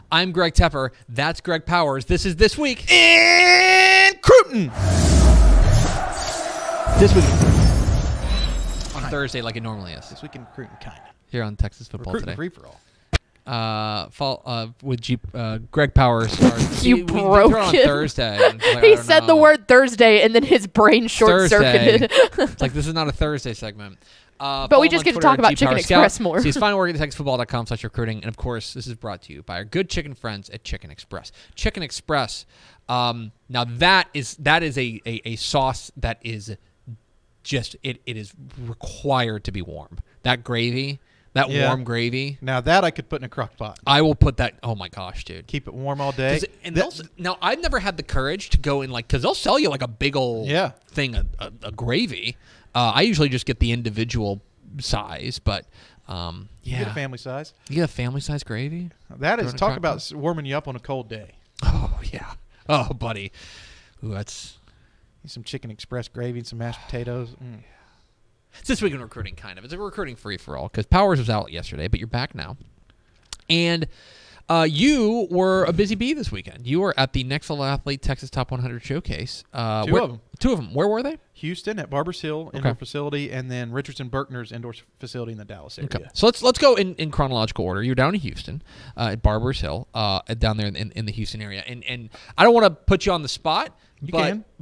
I'm Greg Tepper. That's Greg Powers. This is This Week in Crootin. This week on Thursday, like it normally is. This week in Crootin, kind of. Here on Texas Football Crootin Today. free for all. With Greg Powers. You broke it on him. Thursday. Like, He said the word Thursday, and then his brain short-circuited. It's like, this is not a Thursday segment. But we just get to talk about Chicken Express more. See, find work at TexasFootball.com/recruiting. And, of course, this is brought to you by our good chicken friends at Chicken Express. Chicken Express, now that is a sauce that is just, it is required to be warm. That gravy, warm gravy. Now that I could put in a crock pot. I will put that, oh my gosh, dude. Keep it warm all day. Now, I've never had the courage to go in, like, because they'll sell you like a big old thing, a gravy. I usually just get the individual size, but You get a family size. You get a family size gravy? That is, talk about warming you up on a cold day. Oh, yeah. Oh, buddy. Ooh, that's... Some Chicken Express gravy and some mashed potatoes. It's This Week in Recruiting, kind of. It's a recruiting free-for-all because Powers was out yesterday, but you're back now. And you were a busy bee this weekend. You were at the Next Level Athlete Texas Top 100 Showcase. Two of them. Two of them. Where were they? Houston at Barbers Hill indoor facility, and then Richardson Berkner's indoor facility in the Dallas area. Okay. So let's go in chronological order. You're down in Houston at Barbers Hill, down there in the Houston area. And I don't want to put you on the spot,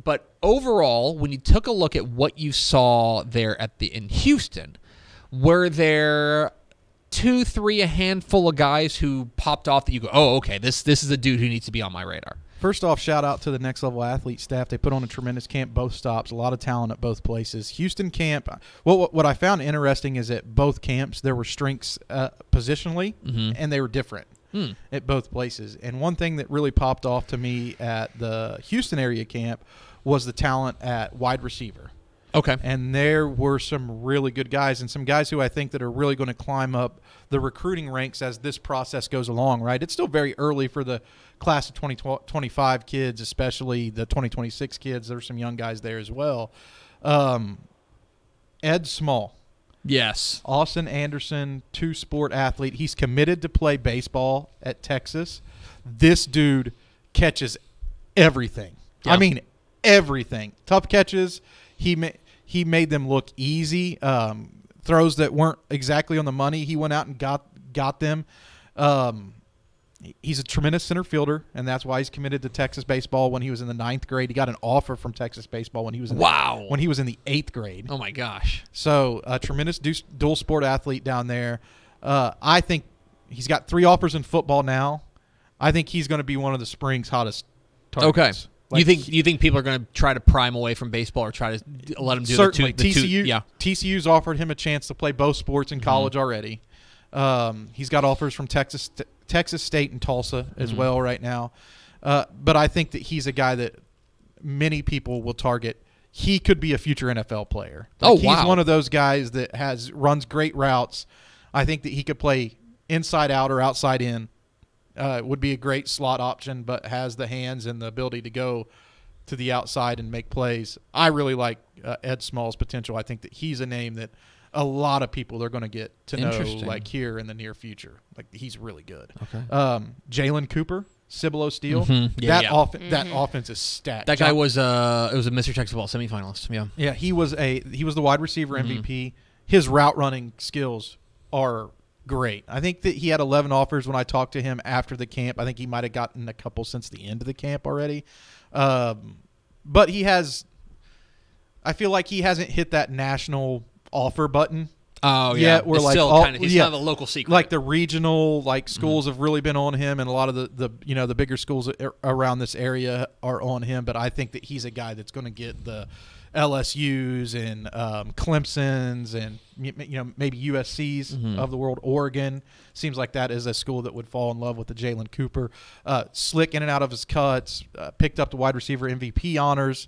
but overall, when you took a look at what you saw there in Houston, were there 2, 3, a handful of guys who popped off that you go, oh, okay, this is a dude who needs to be on my radar? First off, shout out to the Next Level Athlete staff. They put on a tremendous camp, both stops, a lot of talent at both places. Houston camp, what I found interesting is at both camps there were strengths positionally, and they were different at both places. And one thing that really popped off to me at the Houston area camp was the talent at wide receiver. Okay. And there were some really good guys and some guys who I think that are really going to climb up the recruiting ranks as this process goes along, right? It's still very early for the class of 2025 kids, especially the 2026 kids. There's some young guys there as well. Ed Small. Yes. Austin Anderson, two-sport athlete. He's committed to play baseball at Texas. This dude catches everything. Yeah. I mean, everything. Tough catches. He made them look easy. Throws that weren't exactly on the money, he went out and got them. He's a tremendous center fielder, and that's why he's committed to Texas baseball. When he was in the 9th grade, he got an offer from Texas baseball when he was in the 8th grade. Oh my gosh! So a tremendous dual sport athlete down there. I think he's got 3 offers in football now. I think he's going to be one of the spring's hottest targets. Okay. Like, you think people are going to try to pry him away from baseball or try to let him do certainly. the two? Yeah. TCU's offered him a chance to play both sports in college already. He's got offers from Texas State and Tulsa as well right now. But I think that he's a guy that many people will target. He could be a future NFL player. He's one of those guys that runs great routes. I think that he could play inside out or outside in. Would be a great slot option, but has the hands and the ability to go to the outside and make plays. I really like Ed Small's potential. I think that he's a name that a lot of people are going to get to know, like, here in the near future. Like, he's really good. Okay. Jalen Cooper, Cibolo Steel. That offense is stacked. That guy was it was a Mr. Texas Ball semifinalist. Yeah. Yeah, he was the wide receiver MVP. His route running skills are great. I think that he had 11 offers when I talked to him after the camp. I think he might have gotten a couple since the end of the camp already. But I feel like he hasn't hit that national offer button. Oh, yeah. We're like, he's not a local secret. Like the regional schools have really been on him, and a lot of the bigger schools around this area are on him. But I think that he's a guy that's going to get the LSU's and Clemson's and maybe USC's of the world. Oregon seems like that is a school that would fall in love with the Jalen Cooper. Slick in and out of his cuts, picked up the wide receiver MVP honors.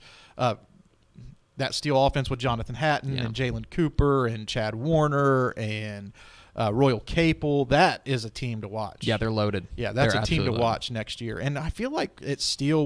That Steel offense with Jonathan Hatton and Jalen Cooper and Chad Warner and Royal Capel. That is a team to watch. Yeah, they're loaded. Yeah, that's a team to watch next year. And I feel like at Steel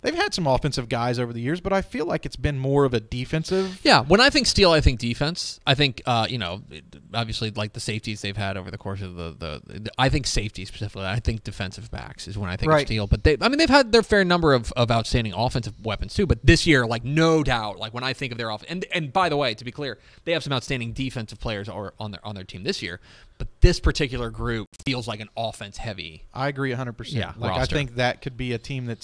they've had some offensive guys over the years, but I feel like it's been more of a defensive. Yeah, when I think Steel, I think defense. I think obviously like the safeties they've had over the course of the I think safety specifically. I think defensive backs is when I think of Steel. But they've had their fair number of outstanding offensive weapons too. But this year, like no doubt, like when I think of their offense, and by the way, to be clear, they have some outstanding defensive players on their team this year. But this particular group feels like an offense heavy. I agree 100%. Yeah, like roster. I think that could be a team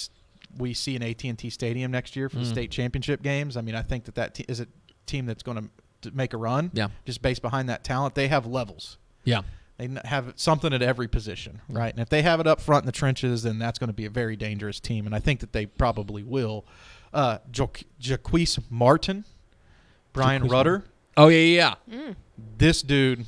we see in AT&T Stadium next year for the state championship games. I mean, I think that is a team that's going to make a run. Yeah. Just based behind that talent, they have levels. Yeah. They have something at every position, right? And if they have it up front in the trenches, then that's going to be a very dangerous team. And I think that they probably will. Jaquise Martin, Brian Rudder. Oh yeah. This dude,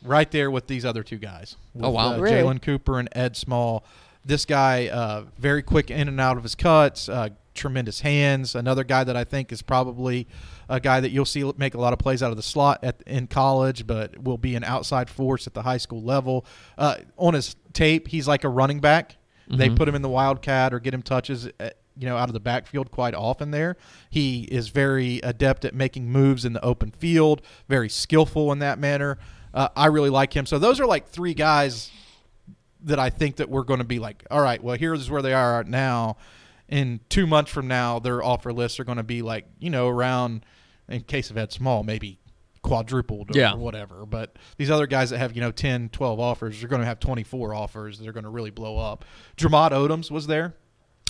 right there with these other two guys. With, oh wow, really? Jalen Cooper and Ed Small. This guy, very quick in and out of his cuts, tremendous hands. Another guy that I think is probably a guy that you'll see make a lot of plays out of the slot in college, but will be an outside force at the high school level. On his tape, he's like a running back. They put him in the Wildcat or get him touches out of the backfield quite often there. He is very adept at making moves in the open field, very skillful in that manner. I really like him. So those are like three guys that I think that we're going to be like, all right, well, here's where they are now. In 2 months from now, their offer lists are going to be like, around, in case of Ed Small, maybe quadrupled or whatever. But these other guys that have, 10, 12 offers, they're going to have 24 offers. They're going to really blow up. Dramod Odoms was there.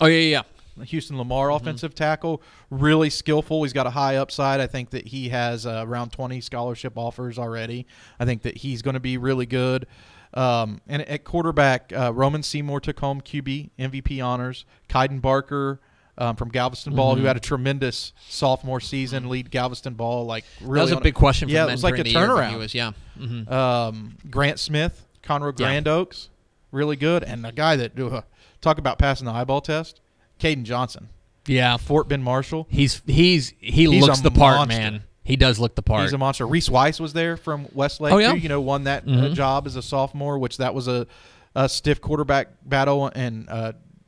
Oh, yeah. Houston Lamar offensive tackle, really skillful. He's got a high upside. I think that he has around 20 scholarship offers already. I think that he's going to be really good. And at quarterback, Roman Seymour took home QB MVP honors. Kaiden Barker from Galveston Ball, who had a tremendous sophomore season, lead Galveston Ball. Like really, that was a big question for yeah, men. It was like a turnaround. Grant Smith, Conroe Grand Oaks, really good, and a guy that talk about passing the eyeball test. Caden Johnson. Yeah. Fort Bend Marshall. He looks the part, man. He does look the part. He's a monster. Reese Weiss was there from Westlake, too. Won that job as a sophomore, which that was a stiff quarterback battle, and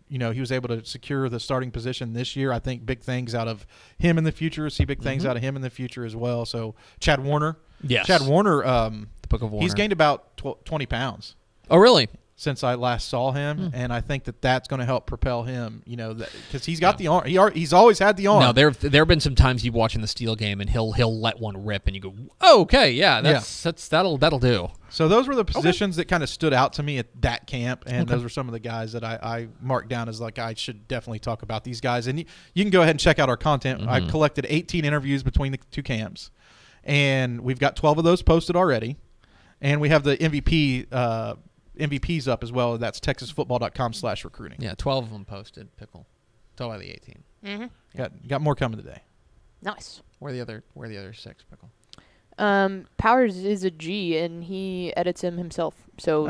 he was able to secure the starting position this year. I think big things out of him in the future. See big things out of him in the future as well. So Chad Warner. Yes. Chad Warner, the Book of Warner. He's gained about 20 pounds. Oh, really? Since I last saw him, and I think that that's going to help propel him, because he's got the arm. He's always had the arm. No, there have been some times you watching the Steel game, and he'll let one rip, and you go, oh, okay, that'll do. So those were the positions that kind of stood out to me at that camp, and those were some of the guys that I marked down as like I should definitely talk about these guys. And you can go ahead and check out our content. I collected 18 interviews between the two camps, and we've got 12 of those posted already, and we have the MVPs up as well. That's texasfootball.com/recruiting. Yeah, 12 of them posted. Pickle. 12 out of the 18. Got more coming today. Nice. Where are the other 6, Pickle? Powers is a G, and he edits him himself, so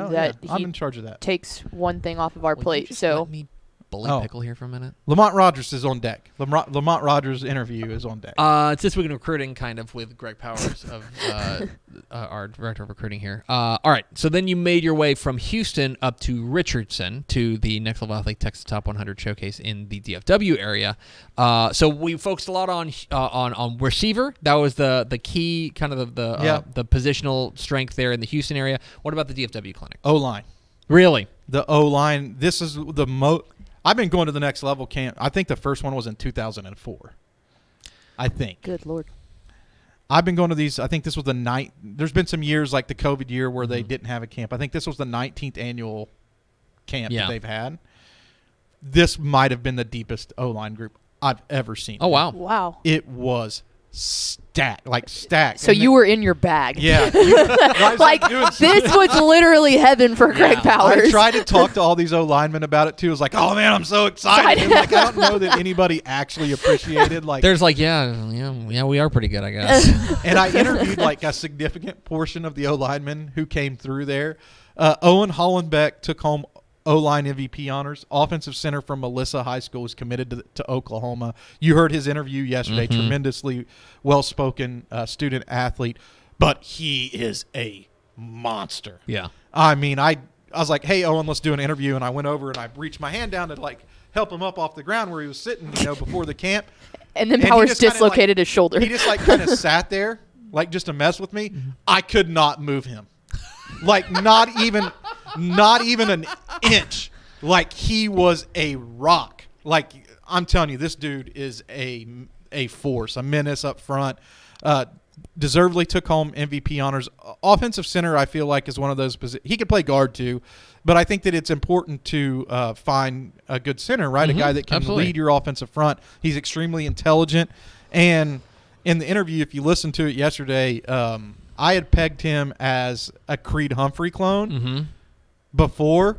I'm in charge of that. Takes one thing off of our plate. You just so let me bully Pickle here for a minute. Lamont Rogers is on deck. Lamont Rogers' interview is on deck. It's This Week in Recruiting, kind of, with Greg Powers of our director of recruiting here. All right, so then you made your way from Houston up to Richardson to the Next Level Athlete Texas Top 100 Showcase in the DFW area. So we focused a lot on receiver. That was the key, kind of the positional strength there in the Houston area. What about the DFW clinic? O-line. Really? The O-line. This is the most. I've been going to the Next Level camp. I think the first one was in 2004. I think. Good Lord. I've been going to these. I think this was the ninth. There's been some years like the COVID year where they didn't have a camp. I think this was the 19th annual camp that they've had. This might have been the deepest O-line group I've ever seen. Oh, wow. Wow. It was stacked. So you were in your bag. Yeah. Like, this was literally heaven for Greg Powers. I tried to talk to all these O-linemen about it, too. I was like, oh, man, I'm so excited. And, like, I don't know that anybody actually appreciated. Like, there's like, yeah, we are pretty good, I guess. And I interviewed, like, a significant portion of the O-linemen who came through there. Owen Hollenbeck took home O-line MVP honors. Offensive center from Melissa High School is committed to Oklahoma. You heard his interview yesterday. Tremendously well-spoken student athlete, but he is a monster. Yeah. I mean, I was like, hey, Owen, let's do an interview. And I went over and I reached my hand down to, like, help him up off the ground where he was sitting, before the camp. And then Powers dislocated his shoulder. He just kind of sat there, just to mess with me. I could not move him, not even an inch. He was a rock. I'm telling you, this dude is a force, a menace up front. Deservedly took home MVP honors. Offensive center, I feel like, is one of those positions. He could play guard too, but I think that it's important to find a good center, right? A guy that can lead your offensive front. He's extremely intelligent. And in the interview, if you listened to it yesterday, I had pegged him as a Creed Humphrey clone before,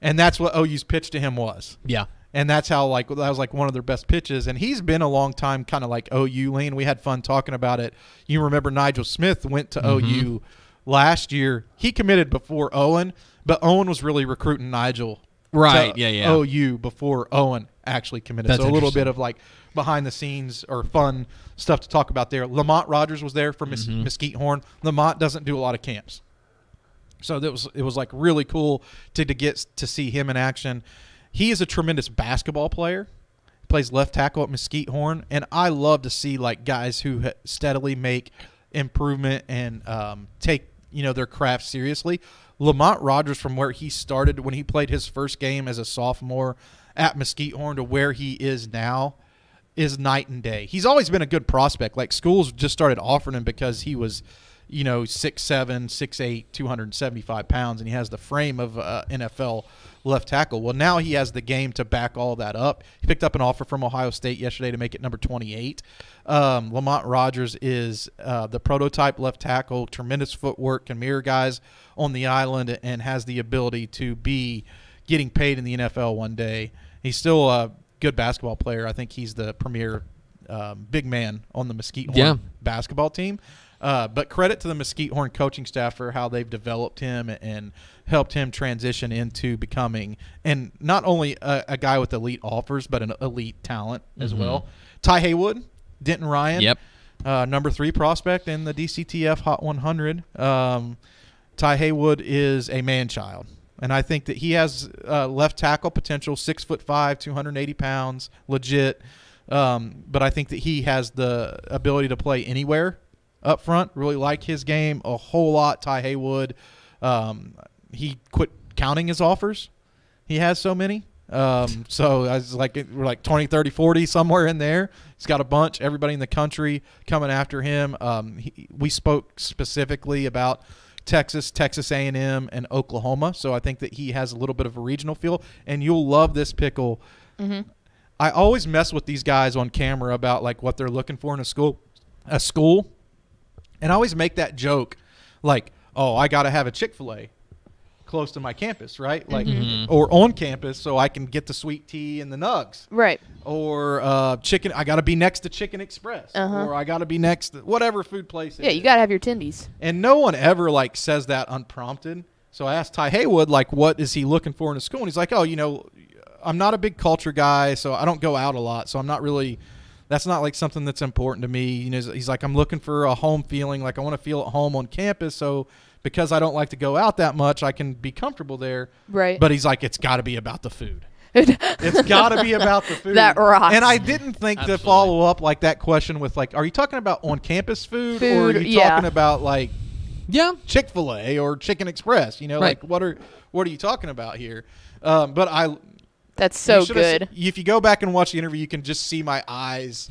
and that's what OU's pitch to him was. Yeah. And that's how, that was, one of their best pitches. And he's been a long time kind of OU lean. We had fun talking about it. You remember Nigel Smith went to OU last year. He committed before Owen, but Owen was really recruiting Nigel to OU before Owen actually committed. That's so a little bit of, behind the scenes or fun stuff to talk about there. Lamont Rogers was there for Mesquite Horn. Lamont doesn't do a lot of camps. So it was really cool to get to see him in action. He is a tremendous basketball player. He plays left tackle at Mesquite Horn, and I love to see guys who steadily make improvement and take their craft seriously. Lamont Rogers, from where he started when he played his first game as a sophomore at Mesquite Horn to where he is now, is night and day. He's always been a good prospect. Schools just started offering him because he was 6'7", 6'8", 275 pounds, and he has the frame of NFL left tackle. Well, now he has the game to back all that up. He picked up an offer from Ohio State yesterday to make it number 28. Lamont Rogers is the prototype left tackle, tremendous footwork, can mirror guys on the island, and has the ability to be getting paid in the NFL one day. He's still a good basketball player. I think he's the premier big man on the Mesquite Horn basketball team. But credit to the Mesquite Horn coaching staff for how they've developed him and helped him transition into becoming, and not only a guy with elite offers, but an elite talent as well. Ty Haywood, Denton Ryan, number 3 prospect in the DCTF Hot 100. Ty Haywood is a man-child, and I think that he has left tackle potential, 6'5", 280 pounds, legit. But I think that he has the ability to play anywhere up front. Really like his game a whole lot. Ty Haywood, he quit counting his offers. He has so many. So I was we're 20, 30, 40 somewhere in there. He's got a bunch. Everybody in the country coming after him. We spoke specifically about Texas A&M, and Oklahoma. So I think that he has a little bit of a regional feel. And you'll love this pickle. I always mess with these guys on camera about what they're looking for in a school. And I always make that joke, oh, I got to have a Chick-fil-A close to my campus, right? Or on campus so I can get the sweet tea and the nugs. Right. Or chicken, I got to be next to Chicken Express. Or I got to be next to whatever food place it is. Yeah, you got to have your Tindies. And no one ever, says that unprompted. So I asked Ty Haywood, what is he looking for in a school? And he's like, oh, I'm not a big culture guy, so I don't go out a lot. So I'm not really – that's not something that's important to me. He's like, I'm looking for a home feeling. I want to feel at home on campus. So because I don't like to go out that much, I can be comfortable there. Right. But he's like, it's got to be about the food. It's got to be about the food. That rocks. And I didn't think to follow up that question with are you talking about on campus food or are you talking about Chick-fil-A or Chicken Express? Right. What are you talking about here? That's so good. If you go back and watch the interview, you can just see my eyes.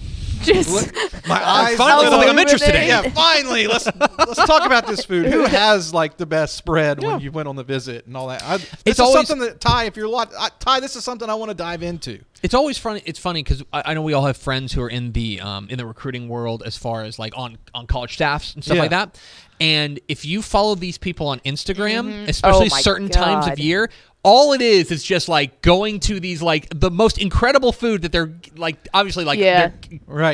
My eyes. Finally, something I'm interested in. Yeah, finally. Let's talk about this food. Who has the best spread when you went on the visit and all that? This is something that Ty, if you're Ty, this is something I want to dive into. It's always funny. It's funny because I know we all have friends who are in the recruiting world as far as on college staffs and stuff like that. And if you follow these people on Instagram, especially certain times of year, all it is just going to these the most incredible food that they're obviously they're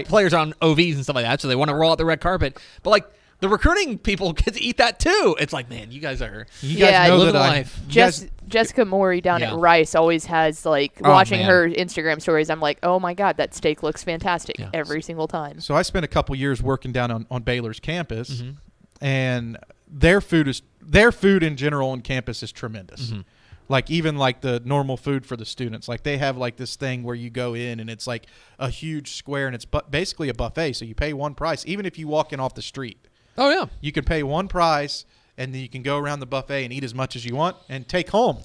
players on OVs and stuff like that, so they want to roll out the red carpet. But the recruiting people get to eat that too. It's man, you guys know living the life. Jessica Morey down at Rice always has watching her Instagram stories. I'm like, oh my god, that steak looks fantastic every single time. So I spent a couple years working down on Baylor's campus, and their food in general on campus is tremendous. Like even like the normal food for the students, like they have like this thing where you go in and it's like a huge square and it's basically a buffet. So you pay one price, even if you walk in off the street. Oh yeah, you can pay one price and then you can go around the buffet and eat as much as you want and take home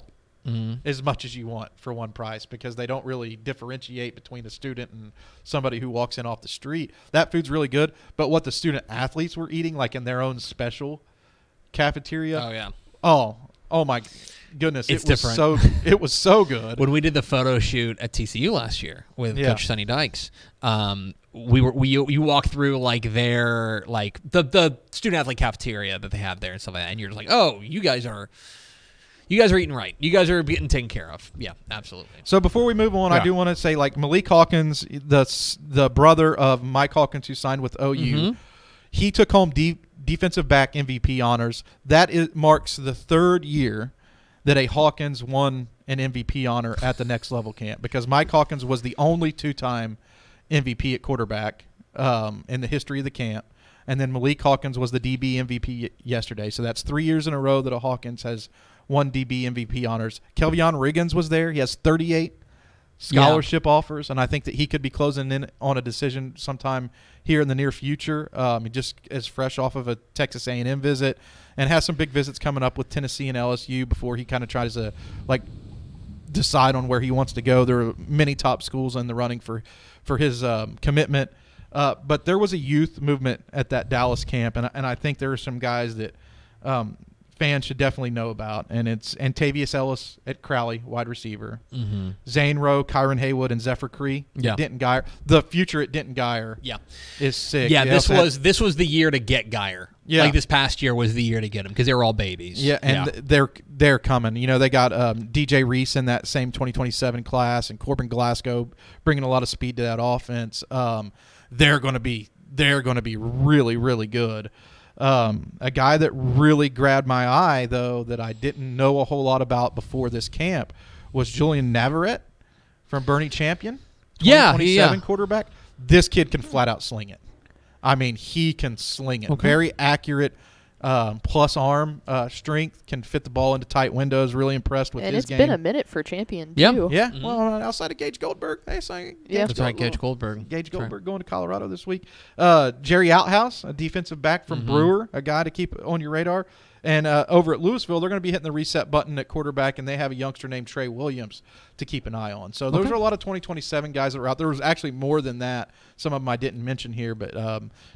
as much as you want for one price, because they don't really differentiate between a student and somebody who walks in off the street. That food's really good, but what the student athletes were eating, like in their own special cafeteria. Oh yeah. Oh my goodness, it's different. It was so good. When we did the photo shoot at TCU last year with Coach Sonny Dykes, you walk through like their like the student athlete cafeteria that they have there and stuff like that, and you're just like, oh, you guys are eating right. You guys are getting taken care of. Yeah, absolutely. So before we move on, I do want to say, like, Malik Hawkins, the brother of Mike Hawkins, who signed with OU, he took home defensive back MVP honors. That marks the third year that a Hawkins won an MVP honor at the next level camp, because Mike Hawkins was the only two-time MVP at quarterback in the history of the camp. And then Malik Hawkins was the DB MVP yesterday. So that's 3 years in a row that a Hawkins has won DB MVP honors. Kelvion Riggins was there. He has 38 scholarship offers, and I think that he could be closing in on a decision sometime here in the near future. He just is fresh off of a Texas A&M visit and has some big visits coming up with Tennessee and LSU before he kind of tries to decide on where he wants to go. There are many top schools in the running for his commitment. But there was a youth movement at that Dallas camp, and I think there are some guys that fans should definitely know about, and it's Antavius Ellis at Crowley, wide receiver. Zane Rowe, Kyron Haywood, and Zephyr Cree. Denton Geyer. The future at Denton Geyer is sick. Yeah, this was the year to get Geyer. Yeah. Like this past year was the year to get him because they were all babies. Yeah, and they're coming. You know, they got DJ Reese in that same 2027 class, and Corbin Glasgow bringing a lot of speed to that offense. They're going to be really, really good. A guy that really grabbed my eye, though, that I didn't know a whole lot about before this camp was Julian Navarrete from Bernie Champion, 2027 quarterback. This kid can flat out sling it. I mean, he can sling it. Okay. Very accurate, plus arm strength, can fit the ball into tight windows. Really impressed with his game. And it's been a minute for Champion, too. Yeah. Well, outside of Gage Goldberg. Gage Goldberg. Gage Goldberg going to Colorado this week. Jerry Outhouse, a defensive back from Brewer, a guy to keep on your radar. And over at Louisville, they're going to be hitting the reset button at quarterback, and they have a youngster named Trey Williams to keep an eye on. So those are a lot of 2027 guys that are out. There was actually more than that. Some of them I didn't mention here, but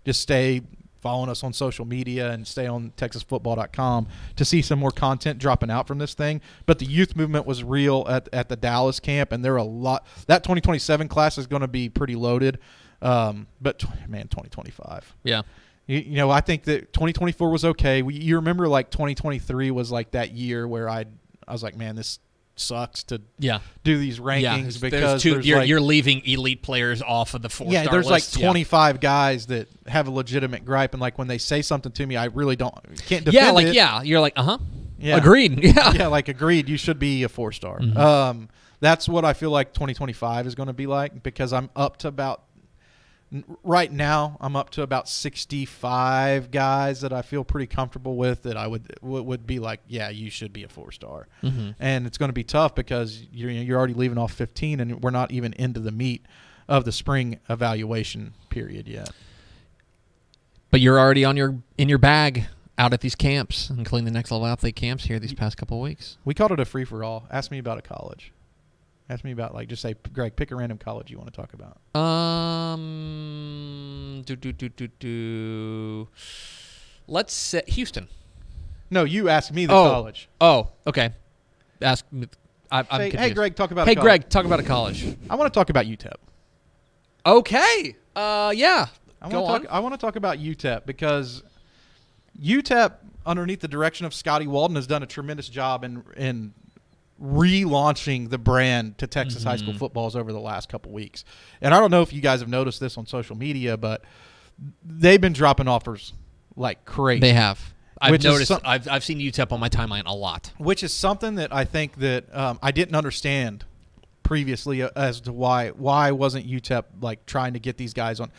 just stay following us on social media and stay on TexasFootball.com to see some more content dropping out from this thing. But the youth movement was real at the Dallas camp, and there are a lot. That 2027 class is going to be pretty loaded. But, man, 2025. Yeah. You know, I think that 2024 was okay. You remember, like, 2023 was like that year where I was like, man, this sucks to do these rankings because you're leaving elite players off of the 4-star list. There's like 25 guys that have a legitimate gripe, and like when they say something to me, I really can't defend it. You're like, agreed. Like agreed. You should be a 4-star. That's what I feel like 2025 is going to be like, because I'm up to about. Right now, I'm up to about 65 guys that I feel pretty comfortable with that I would be like, yeah, you should be a 4-star. And it's going to be tough because you're already leaving off 15, and we're not even into the meat of the spring evaluation period yet. But you're already in your bag out at these camps, including the next level athlete camps here these past couple of weeks. We called it a free for all. Ask me about a college. Ask me about, like, just say, Greg, pick a random college you want to talk about. Let's say Houston. No, you ask me the college. Oh, okay. Ask me. I'm confused. Hey, Greg, talk about a college. Hey, Greg, talk about a college. I want to talk about UTEP. Okay. Yeah. I want to talk about UTEP because UTEP, underneath the direction of Scotty Walden, has done a tremendous job in relaunching the brand to Texas high school footballs over the last couple weeks. And I don't know if you guys have noticed this on social media, but they've been dropping offers like crazy. They have. I've noticed. I've seen UTEP on my timeline a lot. Which is something that I think that I didn't understand previously as to why wasn't UTEP like trying to get these guys on.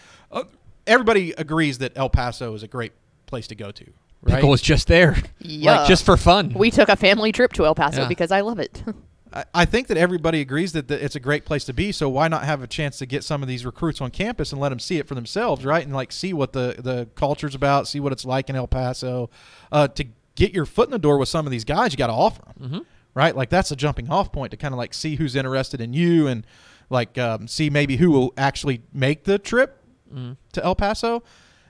Everybody agrees that El Paso is a great place to go to. Right? Pickle was just there. Yeah. Like, just for fun. We took a family trip to El Paso because I love it. I think that everybody agrees that it's a great place to be, so why not have a chance to get some of these recruits on campus and let them see it for themselves, right? And, like, see what the culture's about, see what it's like in El Paso. To get your foot in the door with some of these guys, you got to offer them, right? Like, that's a jumping off point to kind of, like, see who's interested in you and, like, see maybe who will actually make the trip to El Paso.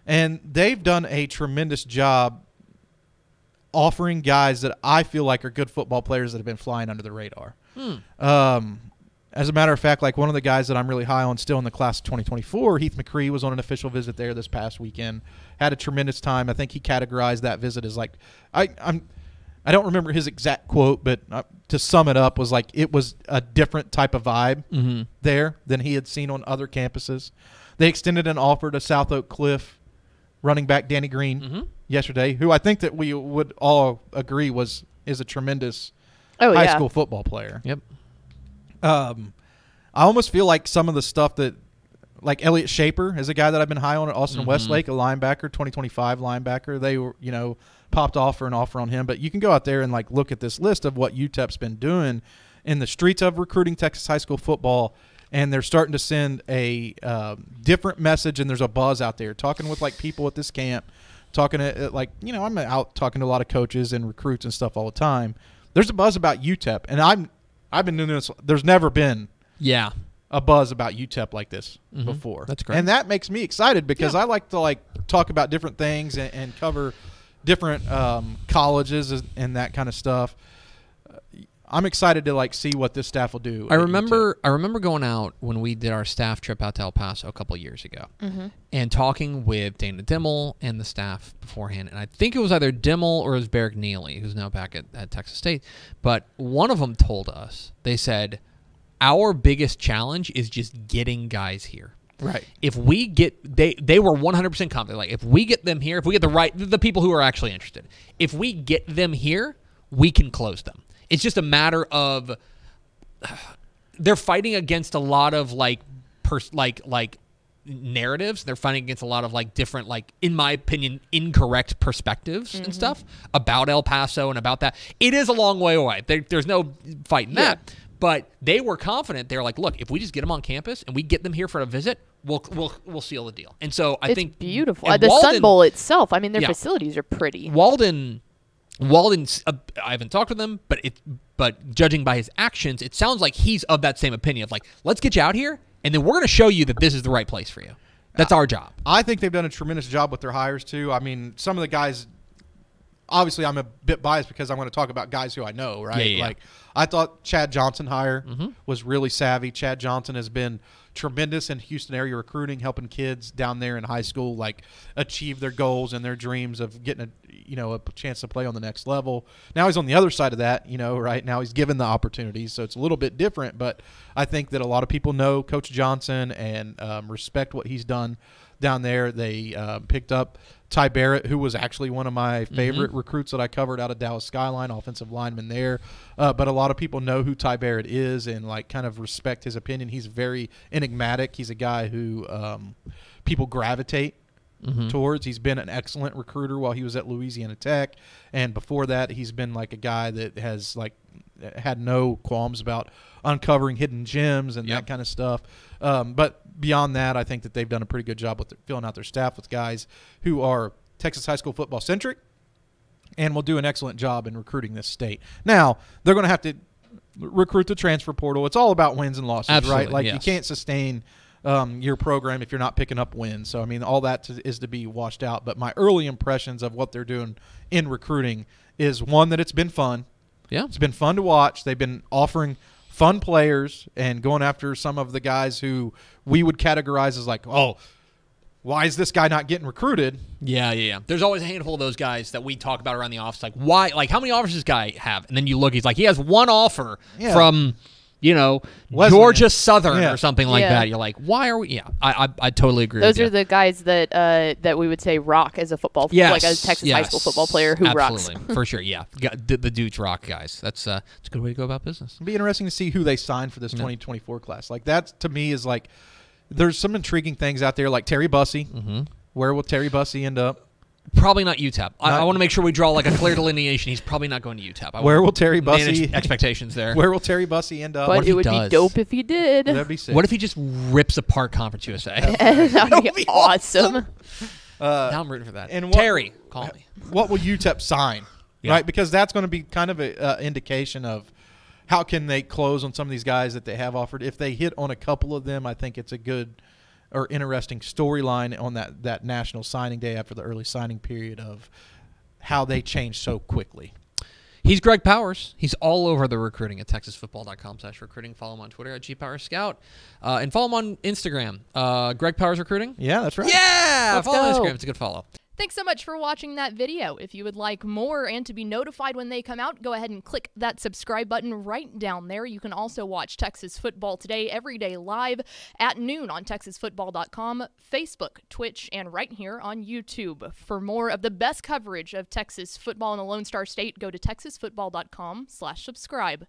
And they've done a tremendous job offering guys that I feel like are good football players that have been flying under the radar. As a matter of fact, like, one of the guys that I'm really high on still in the class of 2024, Heath McCree, was on an official visit there this past weekend. Had a tremendous time. I think he categorized that visit as, like, I don't remember his exact quote, but to sum it up, was like it was a different type of vibe there than he had seen on other campuses. They extended an offer to South Oak Cliff running back Danny Green yesterday, who I think that we would all agree is a tremendous high school football player. Yep. I almost feel like some of the stuff that, like, Elliott Shaper is a guy that I've been high on at Austin Westlake, a linebacker, 2025 linebacker. They were, popped off for an offer on him. But you can go out there and, like, look at this list of what UTEP's been doing in the streets of recruiting Texas high school football, and they're starting to send a different message, and there's a buzz out there. Talking with, like, people at this camp, talking to, like, I'm out talking to a lot of coaches and recruits and stuff all the time. There's a buzz about UTEP, and I've been doing this. There's never been a buzz about UTEP like this before. That's great. And that makes me excited because I like to, like, talk about different things and cover different colleges and that kind of stuff. I'm excited to, like, see what this staff will do. I remember going out when we did our staff trip out to El Paso a couple of years ago and talking with Dana Dimmel and the staff beforehand. And I think it was either Dimmel or it was Barrick Neely, who's now back at Texas State. But one of them told us, they said, our biggest challenge is just getting guys here. Right. If we get they were 100% confident. Like, if we get them here, if we get the people who are actually interested, if we get them here, we can close them. It's just a matter of they're fighting against a lot of like narratives. They're fighting against a lot of, like, different, like, in my opinion, incorrect perspectives and stuff about El Paso and about that. It is a long way away. There's no fighting that. But they were confident. They were like, look, if we just get them on campus and we get them here for a visit, we'll seal the deal. And so I think it's beautiful. And the Sun Bowl itself, I mean, their facilities are pretty. Walden's I haven't talked with him, but judging by his actions, it sounds like he's of that same opinion of, like, let's get you out here, and then we're going to show you that this is the right place for you. That's our job. I think they've done a tremendous job with their hires, too. I mean, some of the guys, obviously I'm a bit biased because I'm going to talk about guys who I know, right? Yeah. Like, I thought Chad Johnson hire was really savvy. Chad Johnson has been tremendous in Houston area recruiting, helping kids down there in high school, like, achieve their goals and their dreams of getting a chance to play on the next level. Now he's on the other side of that, right now he's given the opportunities, so it's a little bit different. But I think that a lot of people know Coach Johnson and respect what he's done down there. They picked up Ty Barrett, who was actually one of my favorite recruits that I covered out of Dallas Skyline, offensive lineman there. But a lot of people know who Ty Barrett is and, like, kind of respect his opinion. He's very enigmatic. He's a guy who people gravitate towards. He's been an excellent recruiter while he was at Louisiana Tech. And before that, he's been, like, a guy that has, like, had no qualms about uncovering hidden gems and that kind of stuff. But beyond that, I think that they've done a pretty good job with filling out their staff with guys who are Texas high school football centric and will do an excellent job in recruiting this state. Now, they're going to have to recruit the transfer portal. It's all about wins and losses, right? Like, you can't sustain your program if you're not picking up wins. So, I mean, all that is to be washed out. But my early impressions of what they're doing in recruiting is, one, that it's been fun. Yeah. It's been fun to watch. They've been offering fun players and going after some of the guys who we would categorize as, like, oh, why is this guy not getting recruited? Yeah. There's always a handful of those guys that we talk about around the office. Like, why? Like, how many offers does this guy have? And then you look, he's like, he has one offer from, Georgia Southern or something like that. You're like, why are we? Yeah, I totally agree with you. Those are the guys that we would say rock as a football, like a Texas high school football player who rocks. For sure, yeah. The dudes rock guys. That's a good way to go about business. It'll be interesting to see who they sign for this 2024 class. Like, that, to me, is like, there's some intriguing things out there, like Terry Bussey. Where will Terry Bussey end up? Probably not UTEP. I want to make sure we draw like a clear delineation. He's probably not going to UTEP. Where will Terry Bussey expectations there? Where will Terry Bussey end up? But it would be dope if he did. That'd be sick. What if he just rips apart Conference USA? That'd be awesome. Now I'm rooting for that. And Terry, call me. What will UTEP sign? Yeah. Right, because that's going to be kind of an indication of how can they close on some of these guys that they have offered. If they hit on a couple of them, I think it's a good or interesting storyline on that national signing day after the early signing period of how they changed so quickly. He's Greg Powers. He's all over the recruiting at texasfootball.com/recruiting. Follow him on Twitter at GPowersScout. And follow him on Instagram. Greg Powers Recruiting? Yeah, that's right. Yeah! Follow him on Instagram. It's a good follow. Thanks so much for watching that video. If you would like more and to be notified when they come out, go ahead and click that subscribe button right down there. You can also watch Texas Football Today every day live at noon on TexasFootball.com, Facebook, Twitch, and right here on YouTube. For more of the best coverage of Texas football in the Lone Star State, go to TexasFootball.com/subscribe.